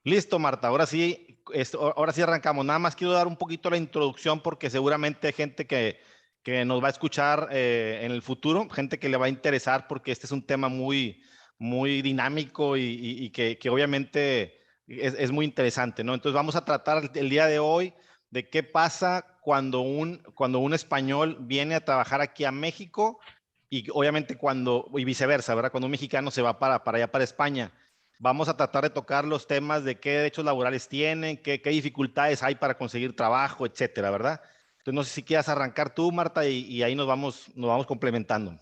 Listo, Marta. Ahora sí arrancamos. Nada más quiero dar un poquito la introducción porque seguramente hay gente que nos va a escuchar en el futuro, gente que le va a interesar porque este es un tema muy dinámico y que obviamente es muy interesante, ¿no? Entonces vamos a tratar el día de hoy de qué pasa cuando un español viene a trabajar aquí a México y obviamente y viceversa, ¿verdad? Cuando un mexicano se va para allá, para España. Vamos a tratar de tocar los temas de qué derechos laborales tienen, qué dificultades hay para conseguir trabajo, etcétera, ¿verdad? Entonces, no sé si quieras arrancar tú, Marta, y ahí nos vamos complementando.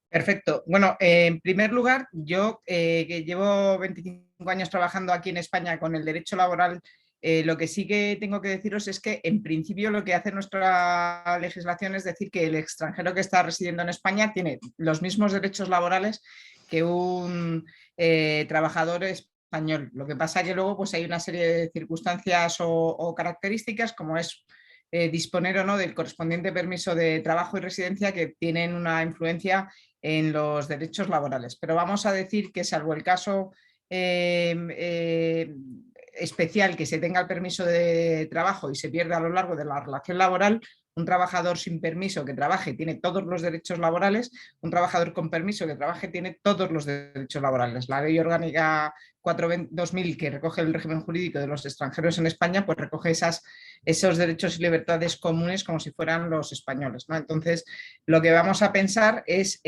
Perfecto. Bueno, en primer lugar, yo que llevo 25 años trabajando aquí en España con el derecho laboral, lo que sí que tengo que deciros es que en principio lo que hace nuestra legislación es decir que el extranjero que está residiendo en España tiene los mismos derechos laborales que un trabajador español. Lo que pasa que luego pues, hay una serie de circunstancias o características como es disponer o no del correspondiente permiso de trabajo y residencia que tienen una influencia en los derechos laborales. Pero vamos a decir que salvo el caso especial que se tenga el permiso de trabajo y se pierda a lo largo de la relación laboral, un trabajador sin permiso que trabaje tiene todos los derechos laborales, un trabajador con permiso que trabaje tiene todos los derechos laborales. La Ley Orgánica 4-2000, que recoge el régimen jurídico de los extranjeros en España, pues recoge esos derechos y libertades comunes como si fueran los españoles, ¿no? Entonces, lo que vamos a pensar es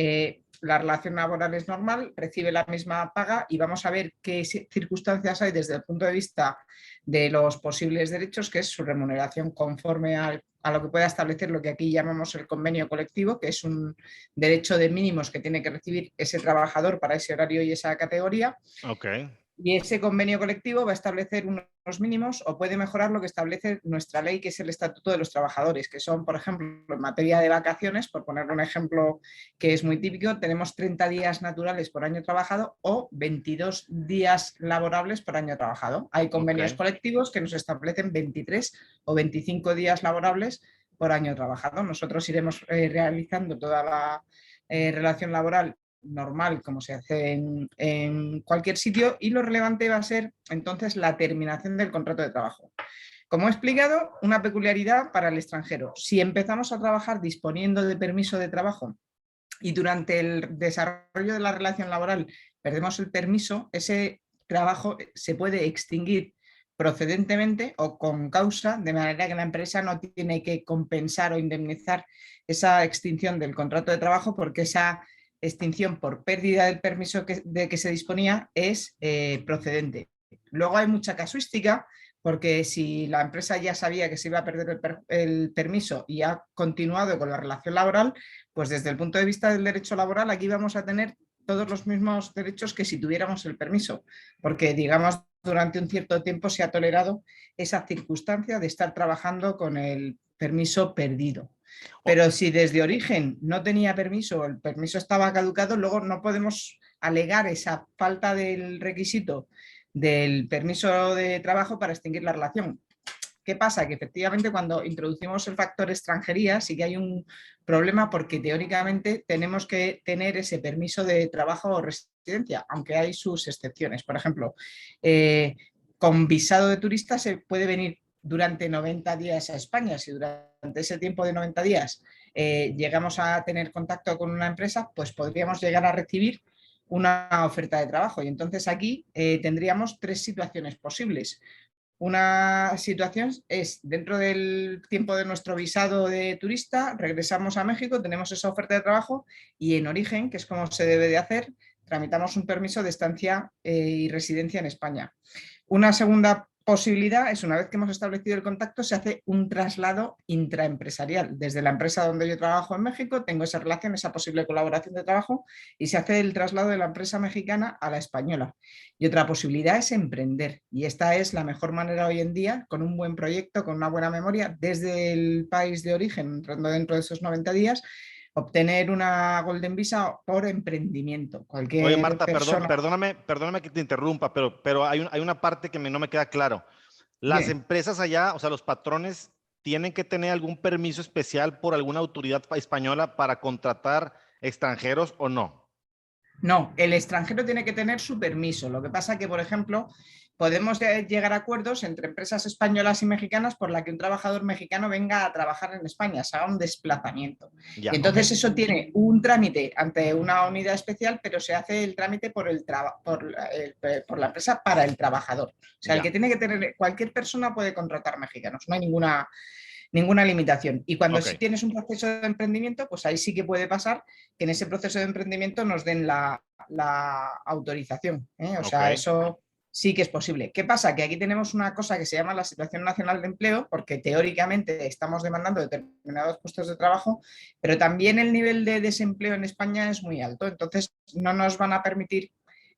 la relación laboral es normal, recibe la misma paga y vamos a ver qué circunstancias hay desde el punto de vista de los posibles derechos, que es su remuneración conforme a lo que pueda establecer lo que aquí llamamos el convenio colectivo, que es un derecho de mínimos que tiene que recibir ese trabajador para ese horario y esa categoría. Ok. Y ese convenio colectivo va a establecer unos mínimos o puede mejorar lo que establece nuestra ley, que es el Estatuto de los Trabajadores, que son, por ejemplo, en materia de vacaciones, por poner un ejemplo que es muy típico, tenemos 30 días naturales por año trabajado o 22 días laborables por año trabajado. Hay Ok. convenios colectivos que nos establecen 23 o 25 días laborables por año trabajado. Nosotros iremos realizando toda la relación laboral normal, como se hace en cualquier sitio, y lo relevante va a ser entonces la terminación del contrato de trabajo. Como he explicado, una peculiaridad para el extranjero. Si empezamos a trabajar disponiendo de permiso de trabajo y durante el desarrollo de la relación laboral perdemos el permiso, ese trabajo se puede extinguir procedentemente o con causa, de manera que la empresa no tiene que compensar o indemnizar esa extinción del contrato de trabajo porque esa extinción por pérdida del permiso de que se disponía es procedente. Luego hay mucha casuística porque si la empresa ya sabía que se iba a perder el permiso y ha continuado con la relación laboral, pues desde el punto de vista del derecho laboral aquí vamos a tener todos los mismos derechos que si tuviéramos el permiso, porque digamos durante un cierto tiempo se ha tolerado esa circunstancia de estar trabajando con el permiso perdido. O- Pero si desde origen no tenía permiso, el permiso estaba caducado, luego no podemos alegar esa falta del requisito del permiso de trabajo para extinguir la relación. ¿Qué pasa? Que efectivamente cuando introducimos el factor extranjería sí que hay un problema porque teóricamente tenemos que tener ese permiso de trabajo o residencia, aunque hay sus excepciones. Por ejemplo, con visado de turista se puede venir durante 90 días a España. Si durante ese tiempo de 90 días llegamos a tener contacto con una empresa, pues podríamos llegar a recibir una oferta de trabajo. Y entonces aquí tendríamos tres situaciones posibles. Una situación es dentro del tiempo de nuestro visado de turista, regresamos a México, tenemos esa oferta de trabajo y en origen, que es como se debe de hacer, tramitamos un permiso de estancia y residencia en España. Una segunda posibilidad es, una vez que hemos establecido el contacto, se hace un traslado intraempresarial. Desde la empresa donde yo trabajo en México, tengo esa relación, esa posible colaboración de trabajo y se hace el traslado de la empresa mexicana a la española. Y otra posibilidad es emprender. Y esta es la mejor manera hoy en día, con un buen proyecto, con una buena memoria, desde el país de origen, entrando dentro de esos 90 días, obtener una Golden Visa por emprendimiento. Oye, Cualquier Marta, persona... perdóname que te interrumpa, pero hay una parte que no me queda claro. Las Bien. empresas allá, o sea, los patrones, ¿tienen que tener algún permiso especial por alguna autoridad española para contratar extranjeros o no? No, el extranjero tiene que tener su permiso. Lo que pasa que, por ejemplo, podemos llegar a acuerdos entre empresas españolas y mexicanas por la que un trabajador mexicano venga a trabajar en España, se haga un desplazamiento. Ya, Y ok. entonces eso tiene un trámite ante una unidad especial, pero se hace el trámite por la empresa para el trabajador. O sea, el Ya, que tiene que tener, cualquier persona puede contratar mexicanos, no hay ninguna limitación. Y cuando ok. sí tienes un proceso de emprendimiento, pues ahí sí que puede pasar que en ese proceso de emprendimiento nos den la autorización, ¿eh? O Ok. sea, eso sí que es posible. ¿Qué pasa? Que aquí tenemos una cosa que se llama la Situación Nacional de Empleo, porque teóricamente estamos demandando determinados puestos de trabajo, pero también el nivel de desempleo en España es muy alto. Entonces, no nos van a permitir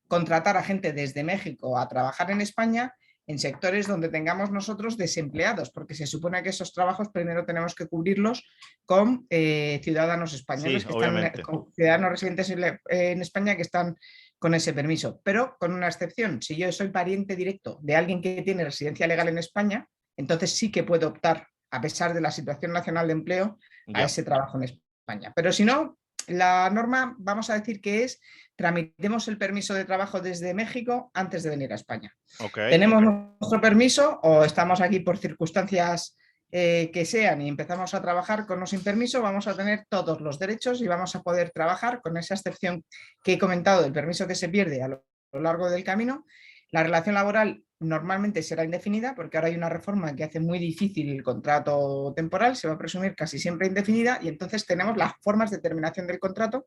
contratar a gente desde México a trabajar en España en sectores donde tengamos nosotros desempleados, porque se supone que esos trabajos primero tenemos que cubrirlos con ciudadanos Sí, españoles que están, obviamente. con ciudadanos residentes en España que están con ese permiso, pero con una excepción. Si yo soy pariente directo de alguien que tiene residencia legal en España, entonces sí que puedo optar, a pesar de la situación nacional de empleo, a Ya. ese trabajo en España. Pero si no, la norma, vamos a decir que es tramitemos el permiso de trabajo desde México antes de venir a España. Ok. Tenemos nuestro permiso o estamos aquí por circunstancias que sean y empezamos a trabajar con o sin permiso, vamos a tener todos los derechos y vamos a poder trabajar con esa excepción que he comentado del permiso que se pierde a lo largo del camino. La relación laboral normalmente será indefinida porque ahora hay una reforma que hace muy difícil el contrato temporal, se va a presumir casi siempre indefinida y entonces tenemos las formas de terminación del contrato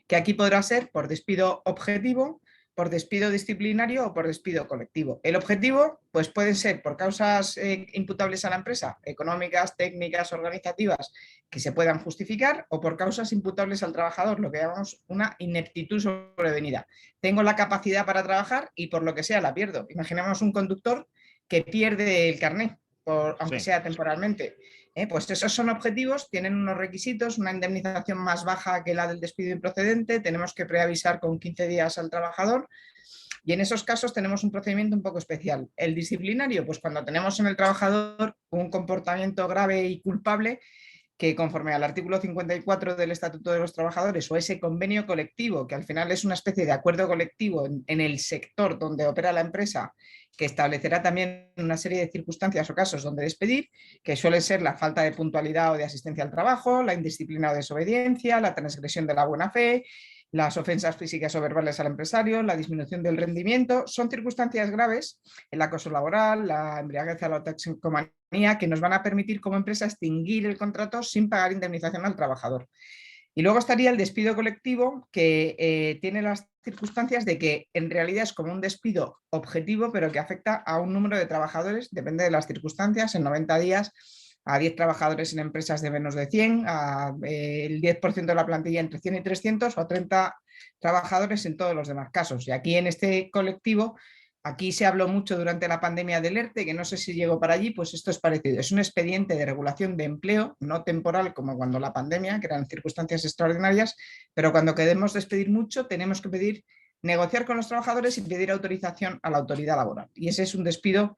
que aquí podrá ser por despido objetivo, por despido disciplinario o por despido colectivo. El objetivo pues pueden ser por causas imputables a la empresa, económicas, técnicas, organizativas, que se puedan justificar, o por causas imputables al trabajador, lo que llamamos una ineptitud sobrevenida. Tengo la capacidad para trabajar y por lo que sea la pierdo. Imaginemos un conductor que pierde el carnet, aunque Sí. sea temporalmente. Pues esos son objetivos, tienen unos requisitos, una indemnización más baja que la del despido improcedente, tenemos que preavisar con 15 días al trabajador y en esos casos tenemos un procedimiento un poco especial. El disciplinario, pues cuando tenemos en el trabajador un comportamiento grave y culpable que conforme al artículo 54 del Estatuto de los Trabajadores o ese convenio colectivo, que al final es una especie de acuerdo colectivo en el sector donde opera la empresa, que establecerá también una serie de circunstancias o casos donde despedir, que suelen ser la falta de puntualidad o de asistencia al trabajo, la indisciplina o desobediencia, la transgresión de la buena fe, las ofensas físicas o verbales al empresario, la disminución del rendimiento, son circunstancias graves, el acoso laboral, la embriaguez a la toxicomanía, que nos van a permitir como empresa extinguir el contrato sin pagar indemnización al trabajador. Y luego estaría el despido colectivo, que tiene las circunstancias de que en realidad es como un despido objetivo, pero que afecta a un número de trabajadores, depende de las circunstancias, en 90 días a 10 trabajadores en empresas de menos de 100, el 10% de la plantilla entre 100 y 300 o 30 trabajadores en todos los demás casos. Y aquí en este colectivo, aquí se habló mucho durante la pandemia del ERTE, que no sé si llegó para allí, pues esto es parecido. Es un expediente de regulación de empleo, no temporal como cuando la pandemia, que eran circunstancias extraordinarias, pero cuando queremos despedir mucho, tenemos que pedir negociar con los trabajadores y pedir autorización a la autoridad laboral. Y ese es un despido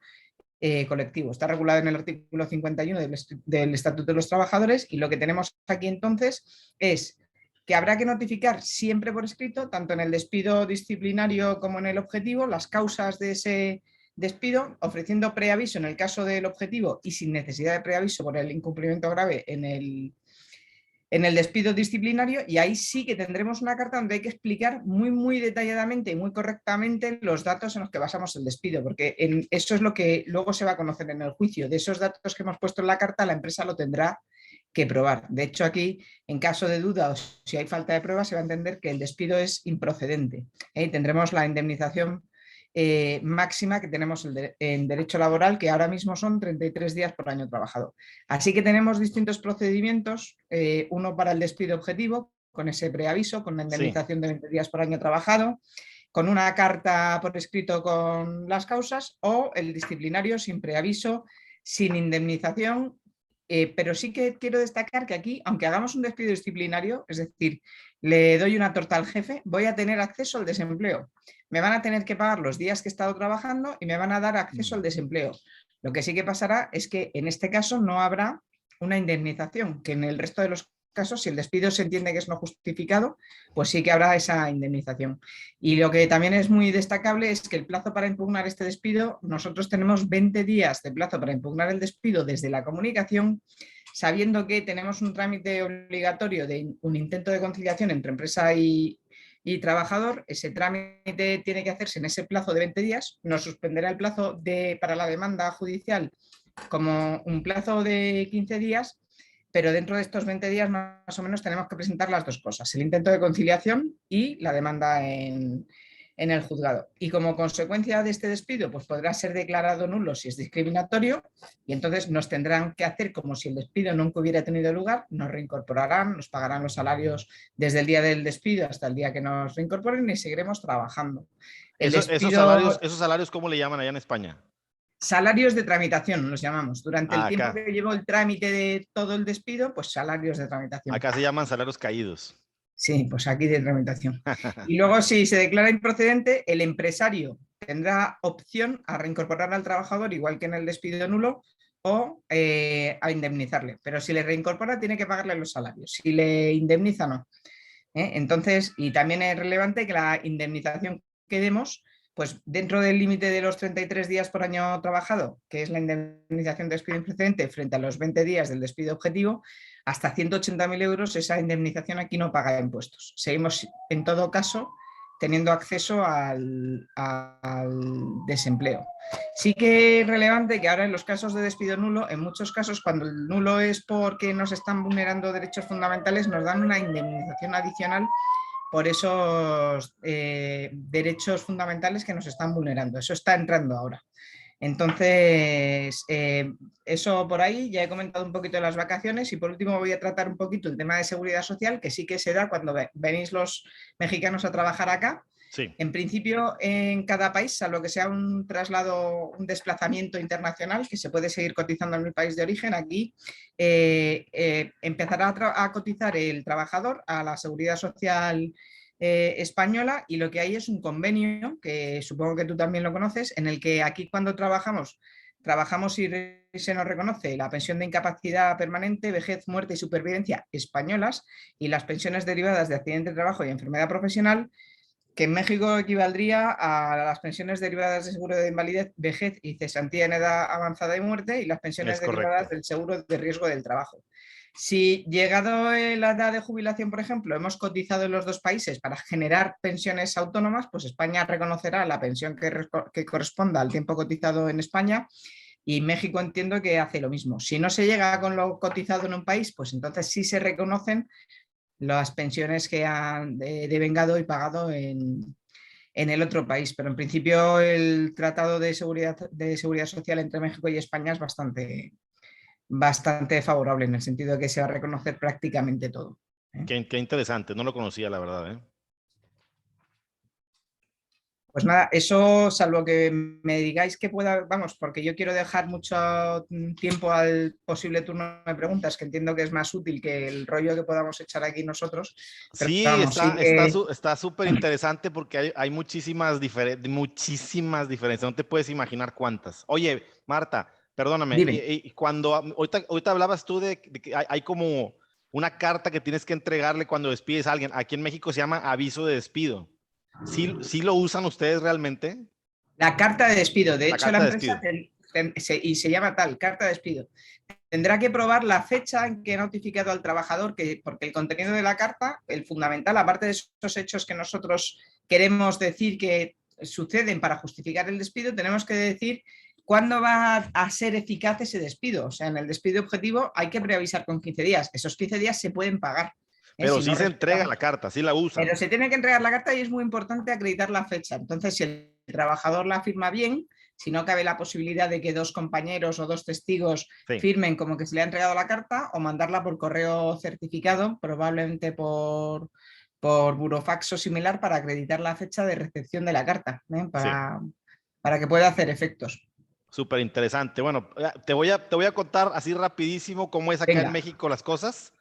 colectivo. Está regulado en el artículo 51 del Estatuto de los Trabajadores y lo que tenemos aquí entonces es que habrá que notificar siempre por escrito, tanto en el despido disciplinario como en el objetivo, las causas de ese despido, ofreciendo preaviso en el caso del objetivo y sin necesidad de preaviso por el incumplimiento grave en el despido disciplinario, y ahí sí que tendremos una carta donde hay que explicar muy detalladamente y muy correctamente los datos en los que basamos el despido, porque eso es lo que luego se va a conocer en el juicio. De esos datos que hemos puesto en la carta, la empresa lo tendrá que probar. De hecho, aquí, en caso de duda o si hay falta de prueba, se va a entender que el despido es improcedente. Y tendremos la indemnización máxima que tenemos en derecho laboral, que ahora mismo son 33 días por año trabajado. Así que tenemos distintos procedimientos, uno para el despido objetivo, con ese preaviso, con la Sí. indemnización de 20 días por año trabajado, con una carta por escrito con las causas, o el disciplinario sin preaviso, sin indemnización. Pero sí que quiero destacar que aquí, aunque hagamos un despido disciplinario, es decir, le doy una torta al jefe, voy a tener acceso al desempleo. Me van a tener que pagar los días que he estado trabajando y me van a dar acceso al desempleo. Lo que sí que pasará es que en este caso no habrá una indemnización, que en el resto de los casos, si el despido se entiende que es no justificado, pues sí que habrá esa indemnización. Y lo que también es muy destacable es que el plazo para impugnar este despido, nosotros tenemos 20 días de plazo para impugnar el despido desde la comunicación, sabiendo que tenemos un trámite obligatorio de un intento de conciliación entre empresa y trabajador. Ese trámite tiene que hacerse en ese plazo de 20 días, nos suspenderá el plazo para la demanda judicial como un plazo de 15 días, pero dentro de estos 20 días más o menos tenemos que presentar las dos cosas, el intento de conciliación y la demanda en el juzgado. Y como consecuencia de este despido, pues podrá ser declarado nulo si es discriminatorio y entonces nos tendrán que hacer como si el despido nunca hubiera tenido lugar, nos reincorporarán, nos pagarán los salarios desde el día del despido hasta el día que nos reincorporen y seguiremos trabajando. El despido, esos salarios, ¿cómo le llaman allá en España? salarios de tramitación los llamamos. Durante el tiempo Acá. que llevó el trámite de todo el despido, pues salarios de tramitación. Acá se llaman salarios caídos. Sí, pues aquí de tramitación. Y luego, si se declara improcedente, el empresario tendrá opción a reincorporar al trabajador, igual que en el despido nulo, o a indemnizarle. Pero si le reincorpora, tiene que pagarle los salarios. Si le indemniza, no. Entonces, y también es relevante que la indemnización que demos, pues dentro del límite de los 33 días por año trabajado, que es la indemnización de despido improcedente, frente a los 20 días del despido objetivo, hasta 180.000 euros, esa indemnización aquí no paga impuestos. Seguimos, en todo caso, teniendo acceso al desempleo. Sí que es relevante que ahora en los casos de despido nulo, en muchos casos cuando el nulo es porque nos están vulnerando derechos fundamentales, nos dan una indemnización adicional por esos derechos fundamentales que nos están vulnerando. Eso está entrando ahora. Entonces, eso por ahí, ya he comentado un poquito de las vacaciones y por último voy a tratar un poquito el tema de seguridad social, que sí que se da cuando venís los mexicanos a trabajar acá. Sí. En principio, en cada país, salvo que sea un traslado, un desplazamiento internacional, que se puede seguir cotizando en el país de origen, aquí empezará a cotizar el trabajador a la seguridad social española, y lo que hay es un convenio, que supongo que tú también lo conoces, en el que aquí cuando trabajamos y se nos reconoce la pensión de incapacidad permanente, vejez, muerte y supervivencia españolas y las pensiones derivadas de accidente de trabajo y enfermedad profesional, que en México equivaldría a las pensiones derivadas de seguro de invalidez, vejez y cesantía en edad avanzada y muerte, y las pensiones Es correcto. derivadas del seguro de riesgo del trabajo. Si llegado la edad de jubilación, por ejemplo, hemos cotizado en los dos países para generar pensiones autónomas, pues España reconocerá la pensión que corresponda al tiempo cotizado en España, y México entiendo que hace lo mismo. Si no se llega con lo cotizado en un país, pues entonces sí se reconocen las pensiones que han devengado y pagado en el otro país. Pero en principio el tratado de seguridad social entre México y España es bastante favorable, en el sentido de que se va a reconocer prácticamente todo. Qué interesante, no lo conocía, la verdad, ¿eh? Pues nada, eso, salvo que me digáis que pueda, vamos, porque yo quiero dejar mucho tiempo al posible turno de preguntas, que entiendo que es más útil que el rollo que podamos echar aquí nosotros. Pero Sí, vamos, sí está súper interesante porque hay muchísimas diferencias, no te puedes imaginar cuántas. Oye, Marta, perdóname, dime. y cuando ahorita hablabas tú de que hay como una carta que tienes que entregarle cuando despides a alguien. Aquí en México se llama aviso de despido. ¿Sí lo usan ustedes realmente? La carta de despido, de La hecho la carta de empresa, despido. y se llama tal, carta de despido, tendrá que probar la fecha en que ha notificado al trabajador, porque el contenido de la carta, el fundamental, aparte de esos hechos que nosotros queremos decir que suceden para justificar el despido, tenemos que decir cuándo va a ser eficaz ese despido. O sea, en el despido objetivo hay que preavisar con 15 días. Esos 15 días se pueden pagar. Pero Si sí no se entrega respetamos. la carta, sí la usan. Pero se tiene que entregar la carta y es muy importante acreditar la fecha. Entonces, si el trabajador la firma bien, si no cabe la posibilidad de que dos compañeros o dos testigos Sí, firmen como que se le ha entregado la carta, o mandarla por correo certificado, probablemente por burofax o similar, para acreditar la fecha de recepción de la carta, sí. para que pueda hacer efectos. Súper interesante. Bueno, te voy a contar así rapidísimo cómo es acá en Venga. México las cosas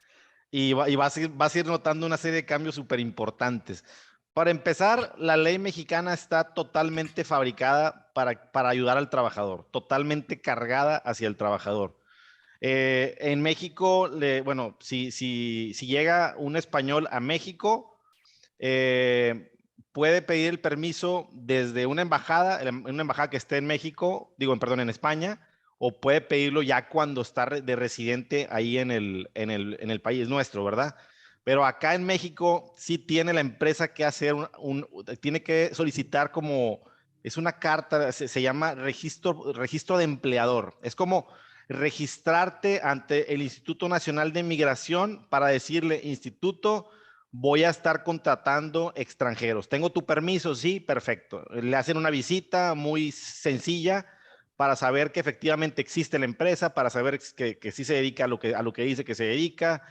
y vas a ir notando una serie de cambios súper importantes. Para empezar, la ley mexicana está totalmente fabricada para ayudar al trabajador, totalmente cargada hacia el trabajador. En México, bueno, si llega un español a México, puede pedir el permiso desde una embajada que esté en México, perdón, en España, o puede pedirlo ya cuando está de residente ahí en el país nuestro, ¿verdad? Pero acá en México sí tiene la empresa que hacer tiene que solicitar es una carta, se llama registro de empleador. Es como registrarte ante el Instituto Nacional de Migración para decirle, Instituto, voy a estar contratando extranjeros. ¿Tengo tu permiso? Sí, perfecto. Le hacen una visita muy sencilla para saber que efectivamente existe la empresa, para saber que sí se dedica a lo que dice que se dedica.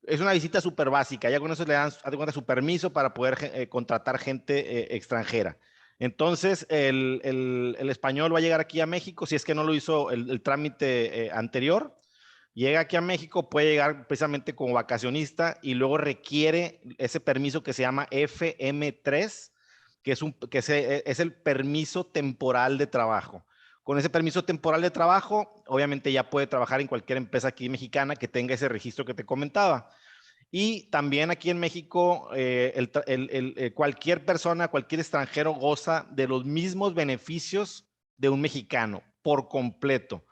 Es una visita súper básica. Ya con eso le dan su permiso para poder contratar gente extranjera. Entonces, el español va a llegar aquí a México, si es que no lo hizo el trámite anterior, llega aquí a México, puede llegar precisamente como vacacionista y luego requiere ese permiso que se llama FM3, que es el permiso temporal de trabajo. Con ese permiso temporal de trabajo, obviamente ya puede trabajar en cualquier empresa aquí mexicana que tenga ese registro que te comentaba. Y también aquí en México, cualquier persona, cualquier extranjero goza de los mismos beneficios de un mexicano por completo,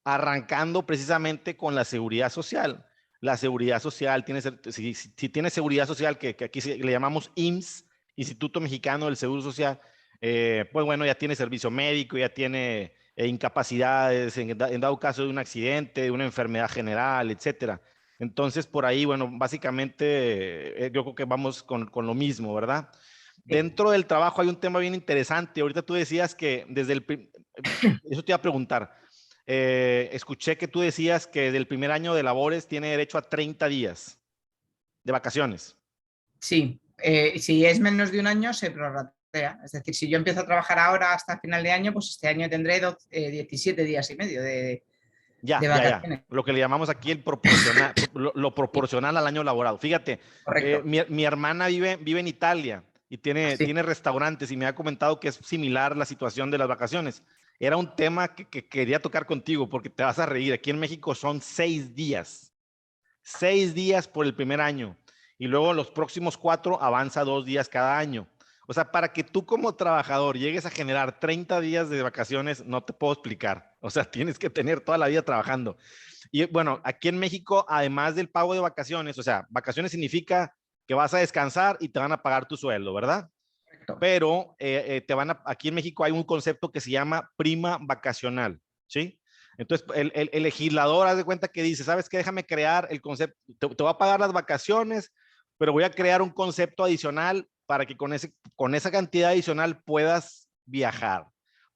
arrancando precisamente con la seguridad social. La seguridad social, si tiene seguridad social, que aquí le llamamos IMSS, Instituto Mexicano del Seguro Social, pues bueno, ya tiene servicio médico, ya tiene incapacidades en dado caso de un accidente, de una enfermedad general, etcétera. Entonces, por ahí, bueno, básicamente yo creo que vamos con lo mismo, ¿verdad? Sí. Dentro del trabajo hay un tema bien interesante. Ahorita tú decías que eso te iba a preguntar. Escuché que tú decías que desde el primer año de labores tiene derecho a 30 días de vacaciones. Sí, si es menos de un año se prorratea. Es decir, si yo empiezo a trabajar ahora hasta final de año, pues este año tendré 17 días y medio de Ya. vacaciones. Lo que le llamamos aquí el proporcional, lo Sí, proporcional al año laborado. Fíjate, correcto. mi hermana vive en Italia y Sí. tiene restaurantes y me ha comentado que es similar la situación de las vacaciones. Era un tema que quería tocar contigo porque te vas a reír. Aquí en México son 6 días. 6 días por el primer año y luego los próximos 4 avanza 2 días cada año. O sea, para que tú como trabajador llegues a generar 30 días de vacaciones, no te puedo explicar. O sea, tienes que tener toda la vida trabajando. Y bueno, aquí en México, además del pago de vacaciones, o sea, vacaciones significa que vas a descansar y te van a pagar tu sueldo, ¿verdad? Correcto. Pero aquí en México hay un concepto que se llama prima vacacional, ¿sí? Entonces, el legislador haz de cuenta que dice, ¿sabes qué? Déjame crear el concepto, te voy a pagar las vacaciones, pero voy a crear un concepto adicional para que con esa cantidad adicional puedas viajar,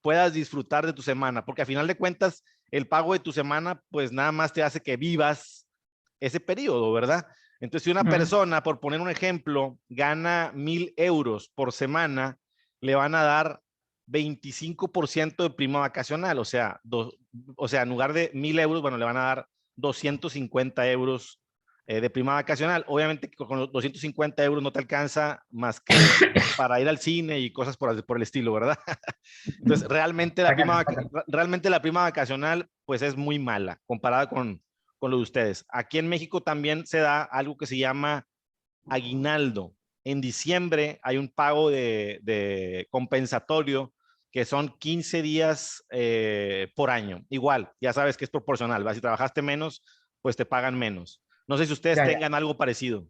puedas disfrutar de tu semana, porque a final de cuentas, el pago de tu semana, pues nada más te hace que vivas ese periodo, ¿verdad? Entonces, si una Mm. persona, por poner un ejemplo, gana 1,000 euros por semana, le van a dar 25% de prima vacacional. O sea, en lugar de 1,000 euros, bueno, le van a dar 250 euros de prima vacacional. Obviamente, con los 250 euros no te alcanza más que para ir al cine y cosas por el estilo, ¿verdad? Entonces, realmente la prima vacacional, pues es muy mala comparada con lo de ustedes. Aquí en México también se da algo que se llama aguinaldo. En diciembre hay un pago de compensatorio que son 15 días por año. Igual, ya sabes que es proporcional, ¿va? Si trabajaste menos, pues te pagan menos. No sé si ustedes Ya, ya. tengan algo parecido.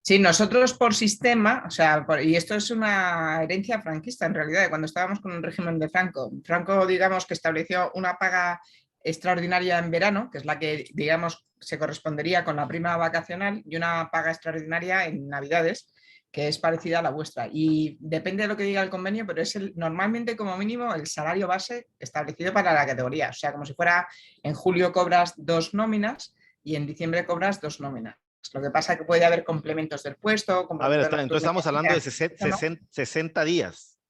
Sí, nosotros por sistema, o sea, y esto es una herencia franquista en realidad, de cuando estábamos con el régimen de Franco. Franco, digamos, que estableció una paga extraordinaria en verano, que es la que, digamos, se correspondería con la prima vacacional, y una paga extraordinaria en Navidades, que es parecida a la vuestra. Y depende de lo que diga el convenio, pero es normalmente como mínimo el salario base establecido para la categoría. O sea, como si fuera en julio cobras 2 nóminas y en diciembre cobras 2 nóminas. Lo que pasa es que puede haber complementos del puesto, A ver, complementos entonces nocturnos. estamos hablando de 60 días.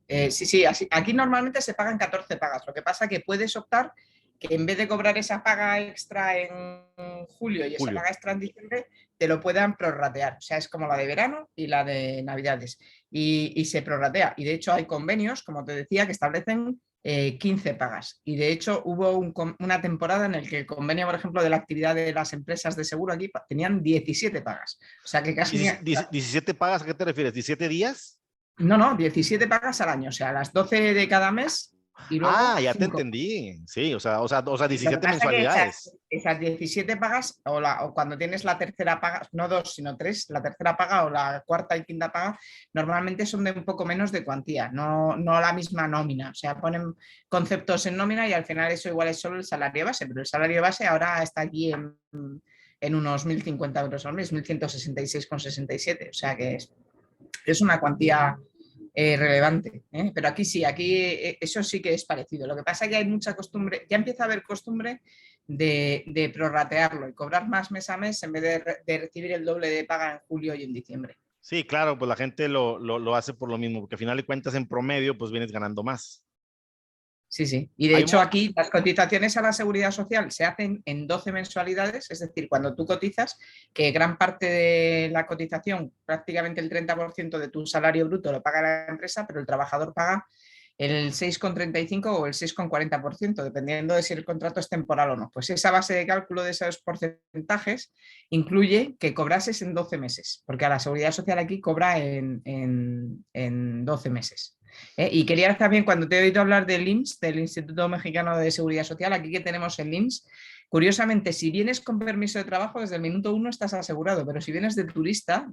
Sí, sí, aquí normalmente se pagan 14 pagas. Lo que pasa es que puedes optar que en vez de cobrar esa paga extra en julio y esa Julio. paga extra en diciembre, te lo puedan prorratear. O sea, es como la de verano y la de Navidades. Y se prorratea. Y de hecho hay convenios, como te decía, que establecen 15 pagas. Y de hecho hubo una temporada en la que el convenio, por ejemplo, de la actividad de las empresas de seguro aquí tenían 17 pagas. O sea que casi... 17 pagas, ¿a qué te refieres? ¿17 días? No, 17 pagas al año, o sea, las 12 de cada mes y luego Ya te 5. entendí. Sí, o sea, Lo que 17 pasa es que mensualidades. esas 17 pagas, o cuando tienes la tercera paga, no 2, sino 3, la tercera paga o la cuarta y quinta paga, normalmente son de un poco menos de cuantía, no la misma nómina. O sea, ponen conceptos en nómina y al final eso igual es solo el salario base, pero el salario base ahora está aquí en unos 1.050 euros al mes, 1.166,67. O sea que es una cuantía relevante. Pero aquí sí, aquí eso sí que es parecido. Lo que pasa es que hay mucha costumbre, ya empieza a haber costumbre de prorratearlo y cobrar más mes a mes en vez de recibir el doble de paga en julio y en diciembre. Sí, claro, pues la gente lo hace por lo mismo, porque al final de cuentas en promedio pues vienes ganando más. Sí, sí. Y de Hay hecho aquí las cotizaciones a la seguridad social se hacen en 12 mensualidades, es decir, cuando tú cotizas, que gran parte de la cotización, prácticamente el 30% de tu salario bruto lo paga la empresa, pero el trabajador paga el 6,35 o el 6,40%, dependiendo de si el contrato es temporal o no. Pues esa base de cálculo de esos porcentajes incluye que cobrases en 12 meses, porque a la seguridad social aquí cobra en 12 meses. Y quería también, cuando te he oído hablar del IMSS, del Instituto Mexicano de Seguridad Social, aquí que tenemos el IMSS, curiosamente, si vienes con permiso de trabajo, desde el minuto 1 estás asegurado, pero si vienes de turista,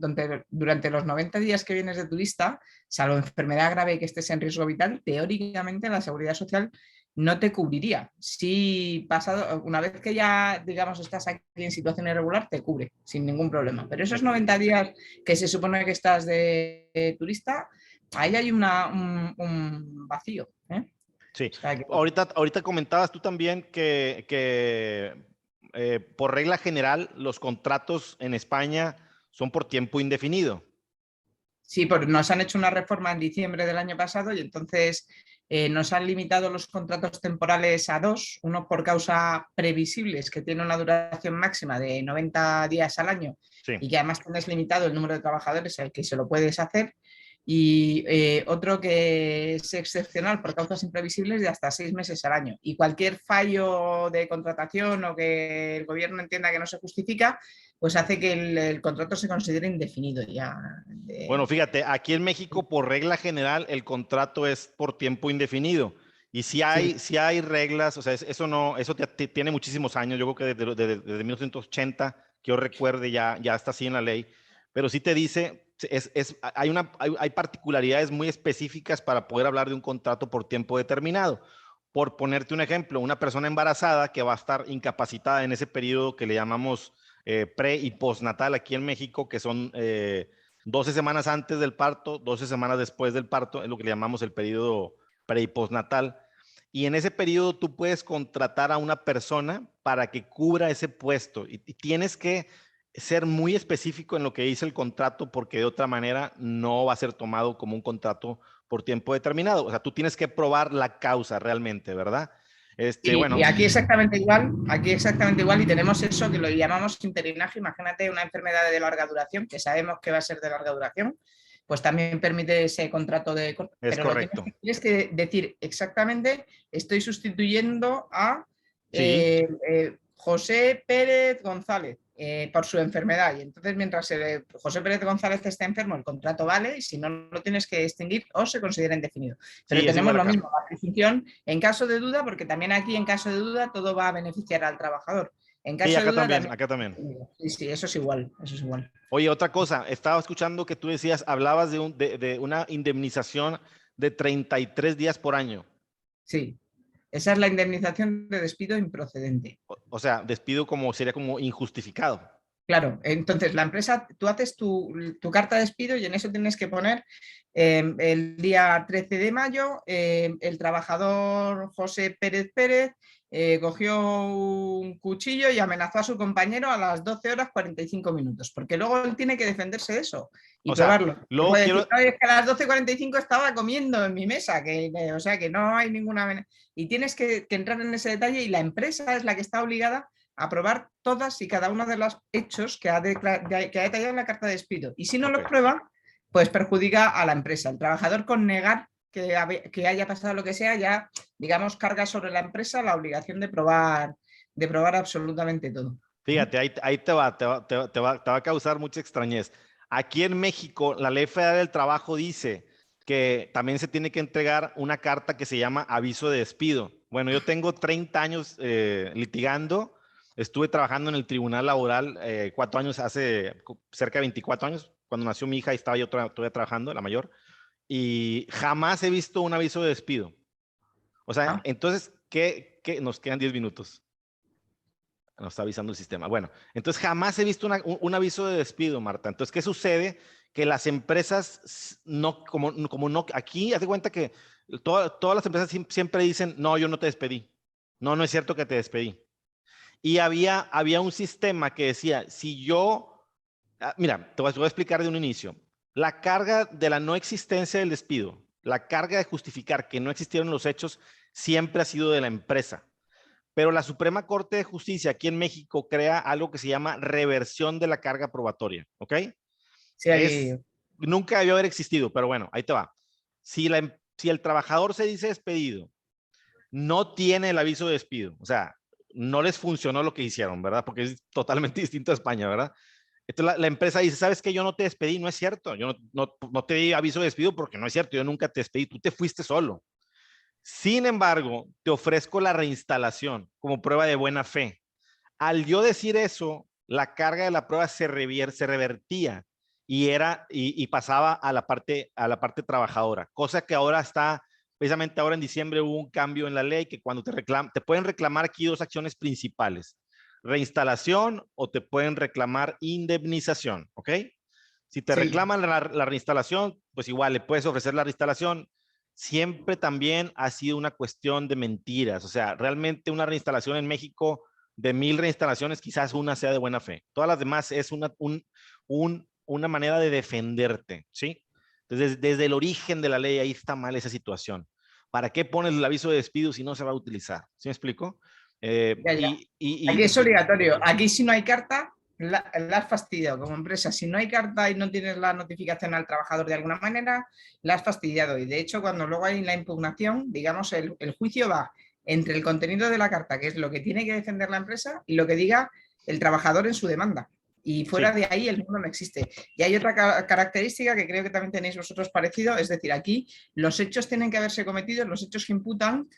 durante los 90 días que vienes de turista, salvo enfermedad grave y que estés en riesgo vital, teóricamente la Seguridad Social no te cubriría. Si pasado, una vez que ya, digamos, estás aquí en situación irregular, te cubre sin ningún problema. Pero esos 90 días que se supone que estás de turista, ahí hay un vacío. Sí, O sea que... ahorita comentabas tú también por regla general los contratos en España son por tiempo indefinido. Sí, porque nos han hecho una reforma en diciembre del año pasado y entonces nos han limitado los contratos temporales a 2, uno por causa previsibles, que tiene una duración máxima de 90 días al año Sí. y que además tienes limitado el número de trabajadores al que se lo puedes hacer, y otro que es excepcional por causas imprevisibles de hasta 6 meses al año. Y cualquier fallo de contratación o que el gobierno entienda que no se justifica, pues hace que el contrato se considere indefinido ya. Bueno, fíjate, aquí en México por regla general el contrato es por tiempo indefinido. Y Sí. si hay reglas, o sea, eso no, eso tiene muchísimos años, yo creo que desde 1980, que yo recuerde, ya está así en la ley, pero sí te dice, hay particularidades muy específicas para poder hablar de un contrato por tiempo determinado. Por ponerte un ejemplo, una persona embarazada que va a estar incapacitada en ese periodo que le llamamos pre y postnatal aquí en México, que son 12 semanas antes del parto, 12 semanas después del parto, es lo que le llamamos el periodo pre y postnatal. Y en ese periodo tú puedes contratar a una persona para que cubra ese puesto y tienes que ser muy específico en lo que dice el contrato, porque de otra manera no va a ser tomado como un contrato por tiempo determinado. O sea, tú tienes que probar la causa realmente, ¿verdad? Y aquí exactamente igual, y tenemos eso que lo llamamos interinaje. Imagínate una enfermedad de larga duración, que sabemos que va a ser de larga duración, pues también permite ese contrato es pero lo correcto. tienes que decir exactamente, estoy sustituyendo a Sí. José Pérez González por su enfermedad. Y entonces, mientras José Pérez González esté enfermo, el contrato vale, y si no, lo tienes que extinguir o se considera indefinido. Pero Sí, es tenemos igual lo acá. mismo, la prescripción en caso de duda, porque también aquí en caso de duda todo va a beneficiar al trabajador. En Sí, caso de duda también. acá también. Sí, sí, eso es igual, eso es igual. Oye, otra cosa, estaba escuchando que tú decías, hablabas de una indemnización de 33 días por año. Sí, esa es la indemnización de despido improcedente. O sea, despido sería como injustificado. Claro, entonces la empresa, tú haces tu carta de despido y en eso tienes que poner el día 13 de mayo, el trabajador José Pérez Pérez cogió un cuchillo y amenazó a su compañero a las 12 horas 45 minutos, porque luego él tiene que defenderse de eso y O sea, probarlo. Y luego puede decir, quiero, no, es que a las 12:45 estaba comiendo en mi mesa, o sea que no hay ninguna amenaza. Y tienes que entrar en ese detalle y la empresa es la que está obligada aprobar todas y cada uno de los hechos que ha detallado en la carta de despido. Y si no ok, los prueba, pues perjudica a la empresa. El trabajador con negar que haya pasado lo que sea ya digamos, carga sobre la empresa la obligación de probar absolutamente todo. Fíjate, ahí te va a causar mucha extrañez. Aquí en México, la Ley Federal del Trabajo dice que también se tiene que entregar una carta que se llama aviso de despido. Bueno, yo tengo 30 años litigando, estuve trabajando en el Tribunal Laboral 4 años, hace cerca de 24 años, cuando nació mi hija y estaba yo todavía trabajando, la mayor, y jamás he visto un aviso de despido. O sea, entonces, ¿qué? Nos quedan 10 minutos. Nos está avisando el sistema. Bueno, entonces jamás he visto un aviso de despido, Marta. Entonces, ¿qué sucede? Que las empresas no, como no, aquí haz de cuenta que todas las empresas siempre dicen, no, yo no te despedí. No, no es cierto que te despedí. Y había un sistema que decía, si yo, mira, te voy a explicar de un inicio. La carga de la no existencia del despido, la carga de justificar que no existieron los hechos, siempre ha sido de la empresa. Pero la Suprema Corte de Justicia aquí en México crea algo que se llama reversión de la carga probatoria, ¿ok? Sí, nunca debió haber existido, pero bueno, ahí te va. Si el trabajador se dice despedido, no tiene el aviso de despido, o sea, no les funcionó lo que hicieron, ¿verdad? Porque es totalmente distinto a España, ¿verdad? Entonces la empresa dice, ¿sabes qué? Yo no te despedí, no es cierto. Yo no te di aviso de despido porque no es cierto, yo nunca te despedí, tú te fuiste solo. Sin embargo, te ofrezco la reinstalación como prueba de buena fe. Al yo decir eso, la carga de la prueba se revertía y pasaba a la parte trabajadora, cosa que ahora está, precisamente ahora en diciembre hubo un cambio en la ley que cuando te pueden reclamar aquí dos acciones principales, reinstalación o te pueden reclamar indemnización, ¿ok? Si te reclaman la reinstalación, pues igual le puedes ofrecer la reinstalación. Siempre también ha sido una cuestión de mentiras. O sea, realmente una reinstalación en México, de 1000 reinstalaciones, quizás una sea de buena fe. Todas las demás es una manera de defenderte, ¿sí? Entonces, desde el origen de la ley, ahí está mal esa situación. ¿Para qué pones el aviso de despido si no se va a utilizar? ¿Sí me explico? ya. Aquí es obligatorio. Aquí si no hay carta, la has fastidiado como empresa. Si no hay carta y no tienes la notificación al trabajador de alguna manera, la has fastidiado. Y de hecho, cuando luego hay la impugnación, digamos, el juicio va entre el contenido de la carta, que es lo que tiene que defender la empresa, y lo que diga el trabajador en su demanda. Y fuera de ahí el mundo no existe. Y hay otra característica que creo que también tenéis vosotros parecido, es decir, aquí los hechos tienen que haberse cometido, los hechos que imputan,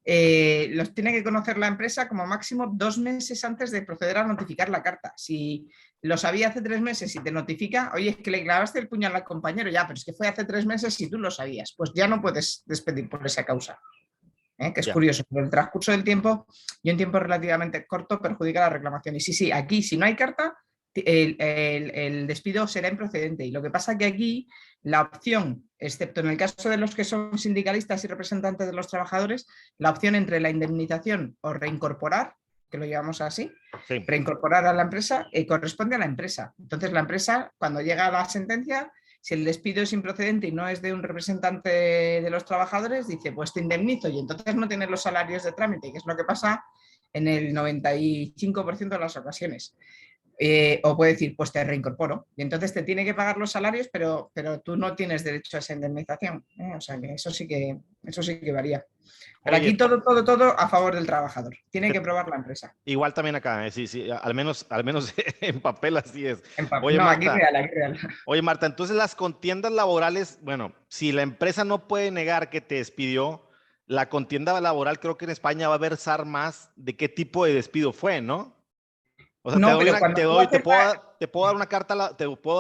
los tiene que conocer la empresa como máximo 2 meses antes de proceder a notificar la carta. Si lo sabía hace 3 meses y te notifica, oye, es que le clavaste el puñal al compañero, ya, pero es que fue hace 3 meses y tú lo sabías, pues ya no puedes despedir por esa causa. Que es curioso, pero el transcurso del tiempo y un tiempo relativamente corto perjudica la reclamación. Y sí, aquí si no hay carta, el despido será improcedente. Y lo que pasa es que aquí la opción, excepto en el caso de los que son sindicalistas y representantes de los trabajadores, la opción entre la indemnización o reincorporar, que lo llamamos así, reincorporar a la empresa, corresponde a la empresa. Entonces la empresa, cuando llega a la sentencia, si el despido es improcedente y no es de un representante de los trabajadores, dice, pues te indemnizo, y entonces no tienes los salarios de trámite, que es lo que pasa en el 95% de las ocasiones. O puede decir, pues te reincorporo. Y entonces te tiene que pagar los salarios, pero tú no tienes derecho a esa indemnización. O sea que eso sí que varía. Pero aquí todo a favor del trabajador. Tiene que probar la empresa. Igual también acá, sí, al menos en papel así es. Oye, no, Marta, aquí real. Oye, Marta, entonces las contiendas laborales, bueno, si la empresa no puede negar que te despidió, la contienda laboral creo que en España va a versar más de qué tipo de despido fue, ¿no? O sea, no, te puedo dar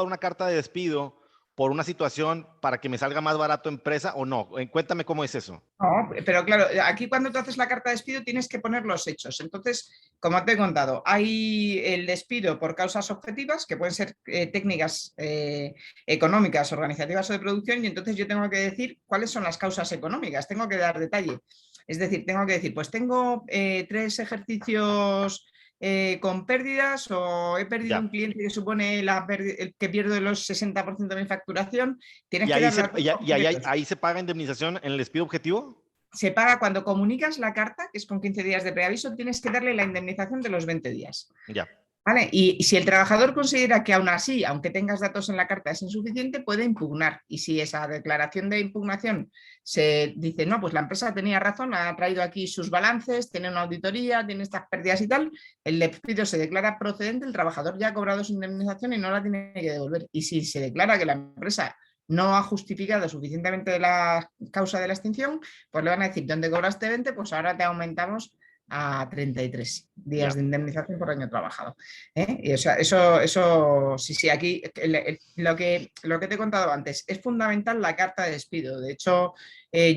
una carta de despido por una situación para que me salga más barato empresa o no. Cuéntame cómo es eso. No, pero claro, aquí cuando tú haces la carta de despido tienes que poner los hechos. Entonces, como te he contado, hay el despido por causas objetivas, que pueden ser técnicas económicas, organizativas o de producción, y entonces yo tengo que decir cuáles son las causas económicas, tengo que dar detalle. Es decir, tengo que decir, pues tengo 3 ejercicios con pérdidas, o he perdido un cliente que supone el que pierdo el 60% de mi facturación. Tienes que dar ahí se paga indemnización en el despido objetivo. Se paga cuando comunicas la carta, que es con 15 días de preaviso, tienes que darle la indemnización de los 20 días. Ya. ¿Vale? Y si el trabajador considera que aún así, aunque tengas datos en la carta, es insuficiente, puede impugnar. Y si esa declaración de impugnación se dice, no, pues la empresa tenía razón, ha traído aquí sus balances, tiene una auditoría, tiene estas pérdidas y tal, el despido se declara procedente, el trabajador ya ha cobrado su indemnización y no la tiene que devolver. Y si se declara que la empresa no ha justificado suficientemente la causa de la extinción, pues le van a decir, ¿dónde cobraste 20? Pues ahora te aumentamos a 33 días de indemnización por año trabajado. Y, o sea, sí, aquí lo que te he contado antes, es fundamental la carta de despido. De hecho,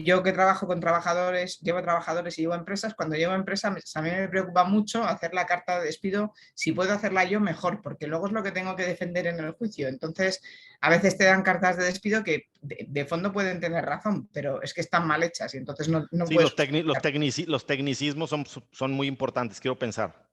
yo que trabajo con trabajadores, llevo trabajadores y llevo empresas, cuando llevo empresas a mí me preocupa mucho hacer la carta de despido, si puedo hacerla yo mejor, porque luego es lo que tengo que defender en el juicio. Entonces, a veces te dan cartas de despido que de fondo pueden tener razón, pero es que están mal hechas y entonces no Sí, puedes... los tecnicismos son muy importantes, quiero pensar.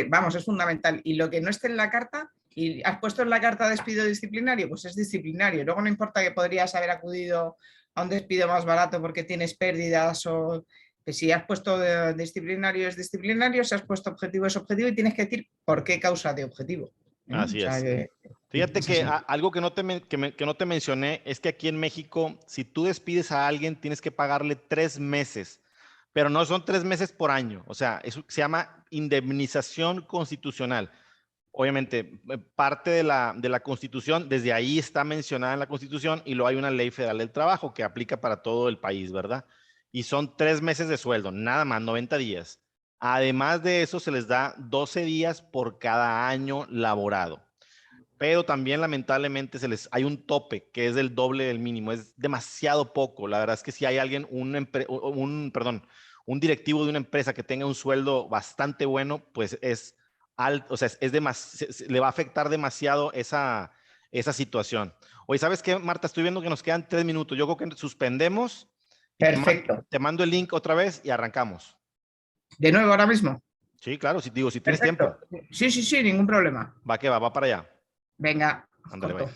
Vamos, es fundamental. Y lo que no esté en la carta, y has puesto en la carta despido disciplinario, pues es disciplinario. Luego no importa que podrías haber acudido a un despido más barato porque tienes pérdidas o que si has puesto disciplinario es disciplinario, si has puesto objetivo es objetivo y tienes que decir por qué causa de objetivo. O Así sea, es. que Fíjate es que así. algo que no te mencioné es que aquí en México, si tú despides a alguien, tienes que pagarle 3 meses, pero no son 3 meses por año. O sea, eso se llama indemnización constitucional. Obviamente, parte de la Constitución, desde ahí está mencionada en la Constitución y luego hay una ley federal del trabajo que aplica para todo el país, ¿verdad? Y son 3 meses de sueldo, nada más, 90 días. Además de eso, se les da 12 días por cada año laborado. Pero también lamentablemente hay un tope que es del doble del mínimo, es demasiado poco. La verdad es que si hay alguien, un directivo de una empresa que tenga un sueldo bastante bueno, pues es alto, o sea, le va a afectar demasiado esa situación. Oye, ¿sabes qué, Marta? Estoy viendo que nos quedan 3 minutos. Yo creo que suspendemos y Perfecto. te mando el link otra vez y arrancamos. De nuevo, ahora mismo. Sí, claro, si tienes tiempo. Perfecto. Sí, ningún problema. Va que va para allá. Venga, Ándale, corto. bye.